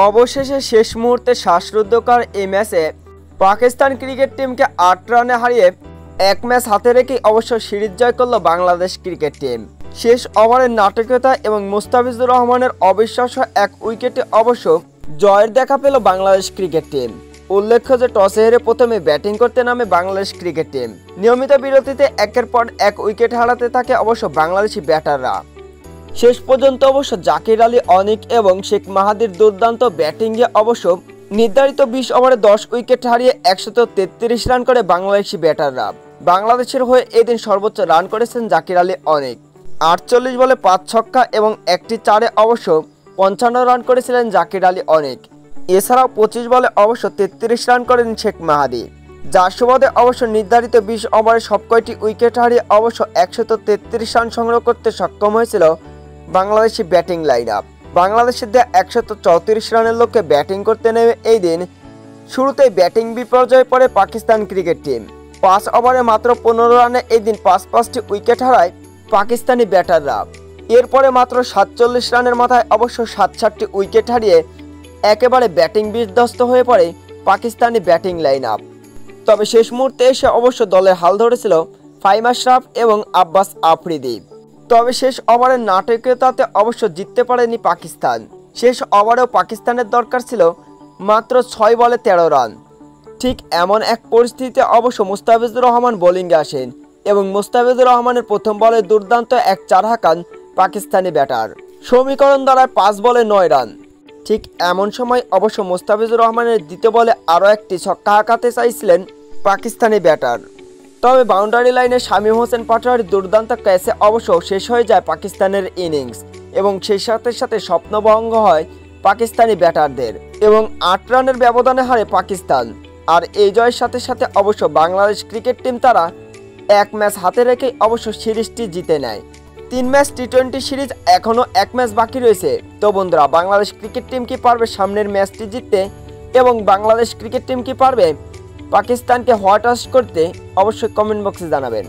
অবশেষে শেষ মুহূর্তে শ্বাসরুদ্ধকর এই ম্যাচে পাকিস্তান ক্রিকেট টিমকে ৮ রানে হারিয়ে এক ম্যাচ হাতে রেখেই অবশ্য সিরিজ জয় করল বাংলাদেশ ক্রিকেট টিম। শেষ ওভারের নাটকীয়তা এবং মুস্তাফিজুর রহমানের অবিশ্বাস্য এক উইকেটে অবশ্য জয়ের দেখা পেল বাংলাদেশ ক্রিকেট টিম। উল্লেখ্য যে টসে হেরে প্রথমে ব্যাটিং করতে নামে বাংলাদেশ ক্রিকেট টিম। নিয়মিত বিরতিতে একের পর এক উইকেট হারাতে থাকে অবশ্য বাংলাদেশি ব্যাটাররা। শেষ পর্যন্ত অবশ্য জাকির আলী অনিক এবং শেখ মাহাদির দুর্দান্ত ব্যাটিংয়ে অবশ্য নির্ধারিত ২০ ওভারে ১০ উইকেট হারিয়ে ১৩৩ রান করে বাংলাদেশি ব্যাটাররা। বাংলাদেশের হয়ে এদিন সর্বোচ্চ রান করেছেন জাকির আলী অনিক। ৪৮ বলে ৫ ছক্কা এবং একটি চারে অবশ্য ৫৫ রান করেছিলেন জাকির আলী অনিক। এছাড়াও ২৫ বলে অবশ্য ৩৩ রান করেন শেখ মাহাদি, যার সুবাদে অবশ্য নির্ধারিত ২০ ওভারে সবকয়টি উইকেট হারিয়ে অবশ্য ১৩৩ রান সংগ্রহ করতে সক্ষম হয়েছিল বাংলাদেশি ব্যাটিং লাইন আপ। বাংলাদেশের দেয়া ১৩৪ রানের লক্ষ্যে ব্যাটিং করতে নেমে এই দিন শুরুতেই ব্যাটিং বিপর্যয়ে পড়ে পাকিস্তান ক্রিকেট টিম। ৫ ওভারে মাত্র ১৫ রানে এই দিন ৫টি উইকেট হারায় পাকিস্তানি ব্যাটাররা। এরপরে মাত্র ৪৭ রানের মাথায় অবশ্য ৬৭টি উইকেট হারিয়ে একেবারে ব্যাটিং বিধ্বস্ত হয়ে পড়ে পাকিস্তানি ব্যাটিং লাইন আপ। তবে শেষ মুহূর্তে এসে অবশ্য দলের হাল ধরেছিল ফাহিম আশরাফ এবং আব্বাস আফ্রিদি। তবে শেষ ওভারের নাটকীয়তাতে অবশ্য জিততে পারেনি পাকিস্তান। শেষ ওভারেও পাকিস্তানের দরকার ছিল মাত্র ৬ বলে ১৩ রান। ঠিক এমন এক পরিস্থিতিতে অবশ্য মুস্তাফিজুর রহমান বোলিংয়ে আসেন এবং মুস্তাফিজুর রহমানের প্রথম বলে দুর্দান্ত এক ৪ হাঁকান পাকিস্তানি ব্যাটার। সমীকরণ দ্বারায় ৫ বলে ৯ রান। ঠিক এমন সময় অবশ্য মুস্তাফিজুর রহমানের দ্বিতীয় বলে আরও একটি ছক্কা হাঁকাতে চাইছিলেন পাকিস্তানি ব্যাটার। তবে বাউন্ডারি লাইনে শামীম হোসেন পাটোয়ারির দুর্দান্ত ক্যাচে অবশ্য শেষ হয়ে যায় পাকিস্তানের ইনিংস এবং সেই সাথে সাথে স্বপ্নভঙ্গ হয় পাকিস্তানি ব্যাটারদের এবং ৮ রানের ব্যবধানে হারে পাকিস্তান। আর এই জয়ের সাথে সাথে অবশ্য বাংলাদেশ ক্রিকেট টিম তারা এক ম্যাচ হাতে রেখেই অবশ্য সিরিজটি জিতে নেয়। ৩ ম্যাচ টি-20 সিরিজ এখনও এক ম্যাচ বাকি রয়েছে। তো বন্ধুরা, বাংলাদেশ ক্রিকেট টিম কি পারবে সামনের ম্যাচটি জিততে এবং বাংলাদেশ ক্রিকেট টিম কি পারবে পাকিস্তানকে হোয়াইট ওয়াশ করতে? অবশ্যই কমেন্ট বক্সে জানাবেন।